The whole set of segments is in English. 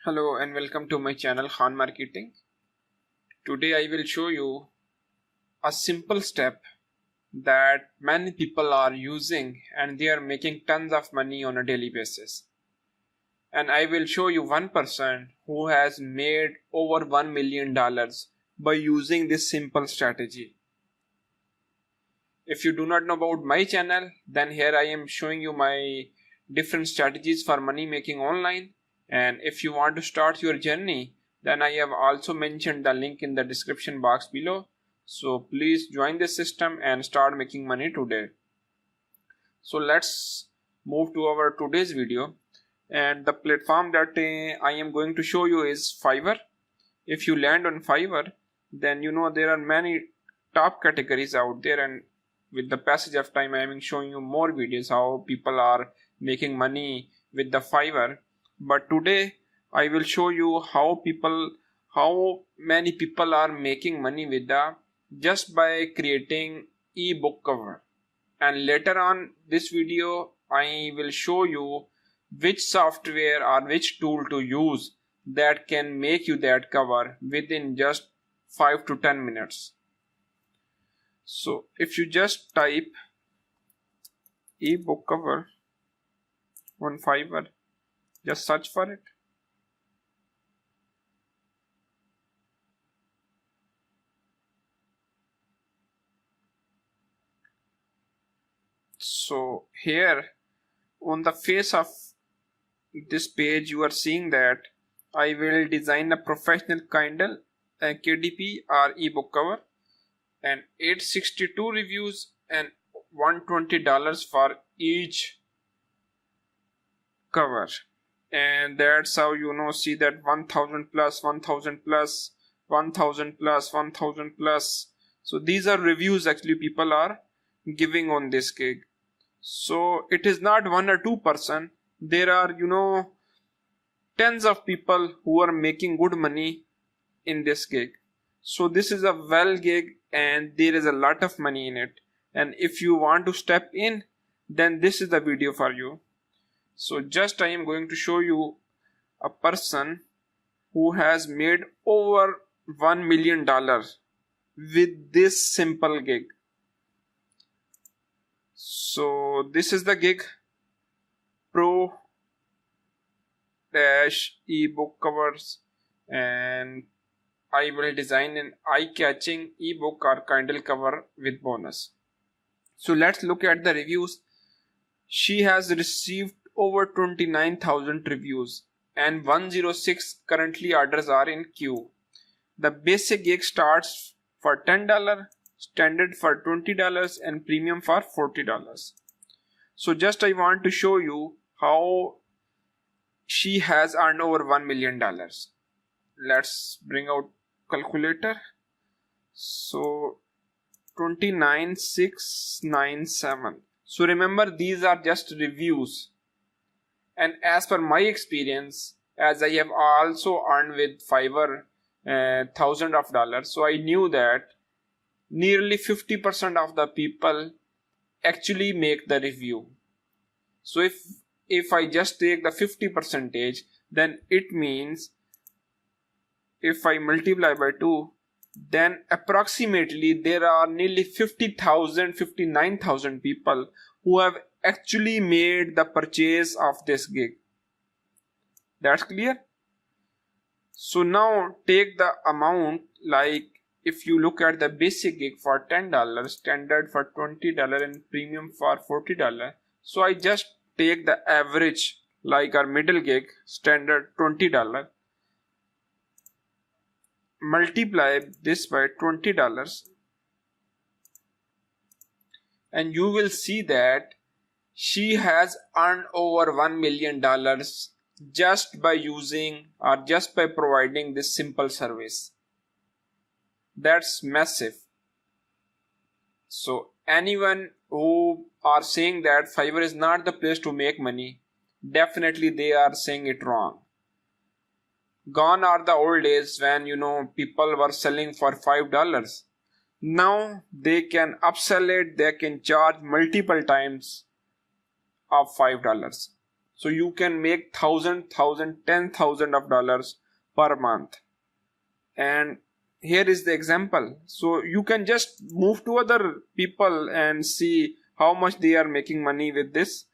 Hello and welcome to my channel Khan Marketing. Today I will show you a simple step that many people are using and they are making tons of money on a daily basis. And I will show you one person who has made over $1 million by using this simple strategy. If you do not know about my channel, then here I am showing you my different strategies for money making online. And if you want to start your journey, then I have also mentioned the link in the description box below. So please join this system and start making money today. So let's move to our today's video. And the platform that I am going to show you is Fiverr. If you land on Fiverr, then you know there are many top categories out there, and with the passage of time I am showing you more videos how people are making money with the Fiverr. But today I will show you how many people are making money with the just by creating ebook cover. And later on this video I will show you which software or which tool to use that can make you that cover within just 5 to 10 minutes. So if you just type ebook cover on Fiverr, just search for it. So here on the face of this page you are seeing that I will design a professional Kindle KDP or ebook cover, and 862 reviews and $120 for each cover. And that's how see that 1000 plus 1000 plus 1000 plus 1000 plus. So these are reviews actually people are giving on this gig. So it is not 1 or 2 person, there are tens of people who are making good money in this gig. So this is a well gig and there is a lot of money in it, and if you want to step in, then this is the video for you. So just I am going to show you a person who has made over $1 million with this simple gig. So this is the gig, pro dash ebook covers, and I will design an eye-catching ebook or Kindle cover with bonus. So let's look at the reviews. She has received over 29,000 reviews and 106 currently orders are in queue. The basic gig starts for $10, standard for $20 and premium for $40. So just I want to show you how she has earned over $1 million. Let's bring out calculator. So 29,697. So remember, these are just reviews, and as per my experience, as I have also earned with Fiverr thousands of dollars, so I knew that nearly 50% of the people actually make the review. So if I just take the 50%, then it means if I multiply by 2, then approximately there are nearly 59,000 people who have actually made the purchase of this gig. That's clear? So now take the amount, like if you look at the basic gig for $10, standard for $20 and premium for $40. So I just take the average, like our middle gig, standard $20, multiply this by $20, and you will see that she has earned over $1 million just by using or just by providing this simple service. That's massive. So anyone who are saying that Fiverr is not the place to make money, definitely they are saying it wrong. Gone are the old days when people were selling for $5. Now they can upsell it, they can charge multiple times of $5. So you can make $10,000 per month. And here is the example. So you can just move to other people and see how much they are making money with this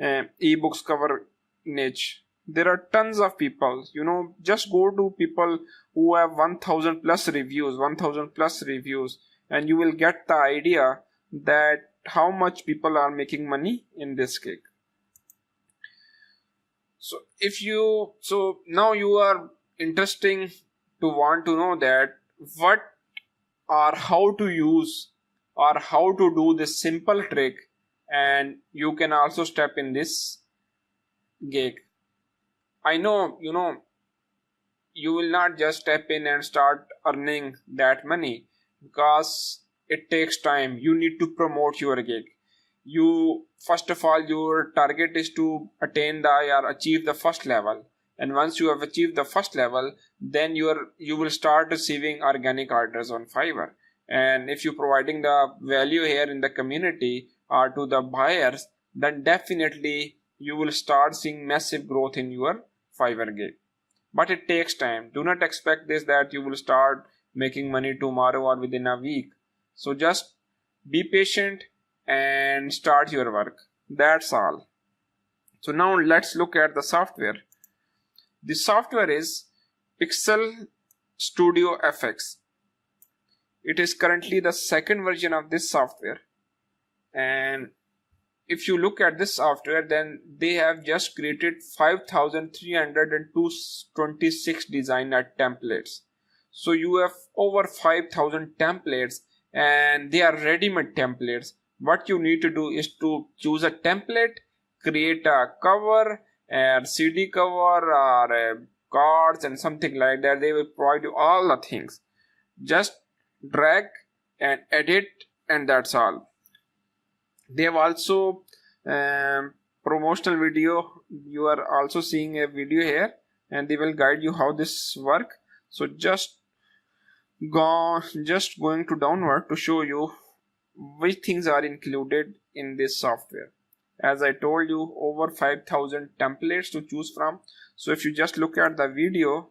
ebooks cover niche. There are tons of people, just go to people who have 1000 plus reviews, and you will get the idea that how much people are making money in this gig. So now you are interesting to want to know that what or how to use or how to do this simple trick, and you can also step in this gig. I know you will not just step in and start earning that money, because it takes time. You need to promote your gig. You first of all, your target is to attain or achieve the first level, and once you have achieved the first level, then you will start receiving organic orders on Fiverr. And if you're providing the value here in the community or to the buyers, then definitely you will start seeing massive growth in your Fiverr gig. But it takes time. Do not expect this that you will start making money tomorrow or within a week. So just be patient and start your work. That's all. So now let's look at the software. The software is Pixel Studio FX. It is currently the second version of this software. And if you look at this software, then they have just created 5,326 designer templates. So you have over 5,000 templates, and they are ready-made templates. What you need to do is to choose a template, create a cover, a CD cover, or cards and something like that. They will provide you all the things. Just drag and edit, and that's all. They have also promotional video. You are also seeing a video here, and they will guide you how this work. So just going to downward to show you which things are included in this software. As I told you, over 5,000 templates to choose from. So if you just look at the video,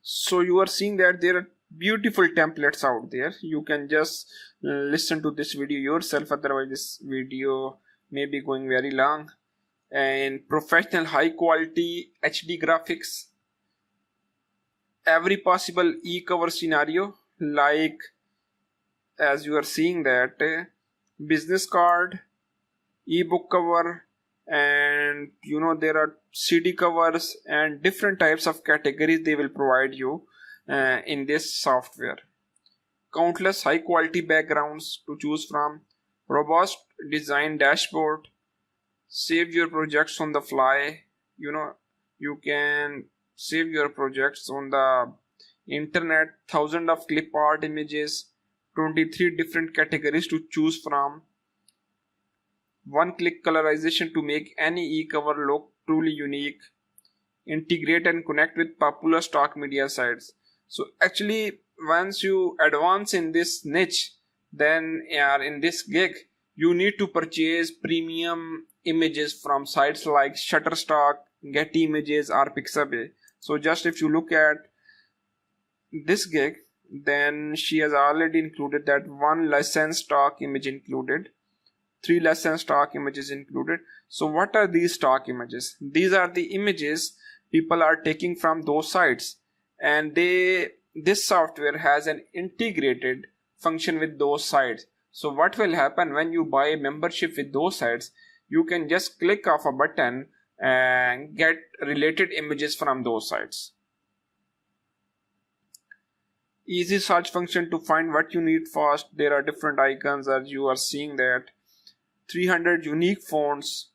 so you are seeing that there are beautiful templates out there. You can just listen to this video yourself, otherwise this video may be going very long. And professional high quality HD graphics, every possible e-cover scenario, like as you are seeing that business card, ebook cover, and there are CD covers and different types of categories they will provide you in this software. Countless high quality backgrounds to choose from, robust design dashboard, save your projects on the fly. You can save your projects on the internet, thousands of clip art images, 23 different categories to choose from, one-click colorization to make any e-cover look truly unique, integrate and connect with popular stock media sites. So actually, once you advance in this niche, then in this gig, you need to purchase premium images from sites like Shutterstock, Getty Images, or Pixabay. So just if you look at this gig, then she has already included that one licensed stock image included, 3 licensed stock images included. So what are these stock images? These are the images people are taking from those sites, and this software has an integrated function with those sites. So what will happen when you buy a membership with those sites? You can just click off a button and get related images from those sites. Easy search function to find what you need fast. There are different icons, as you are seeing that. 300 unique fonts,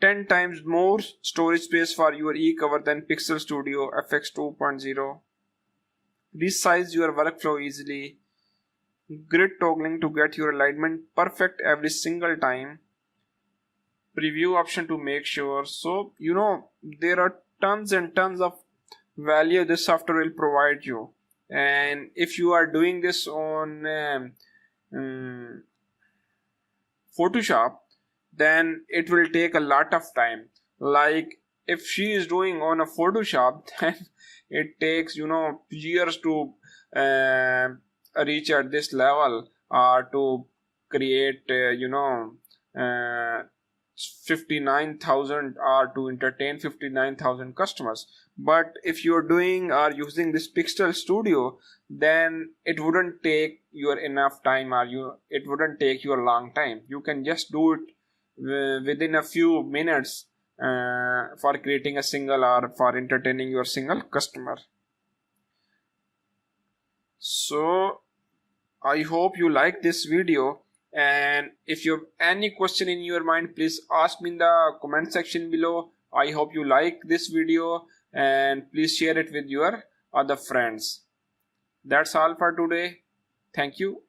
10 times more storage space for your e-cover than Pixel Studio FX 2.0. Resize your workflow easily. Grid toggling to get your alignment perfect every single time. Preview option to make sure. So there are tons and tons of value this software will provide you. And if you are doing this on Photoshop, then it will take a lot of time. Like if she is doing on a Photoshop, then it takes years to uh, reach at this level, or to create uh, 59,000 or to entertain 59,000 customers. But if you're doing or using this Pixel Studio, then it wouldn't take you enough time, or it wouldn't take you a long time. You can just do it within a few minutes for creating a single or for entertaining your single customer. So I hope you like this video, and if you have any question in your mind, please ask me in the comment section below. I hope you like this video, and please share it with your other friends. That's all for today. Thank you.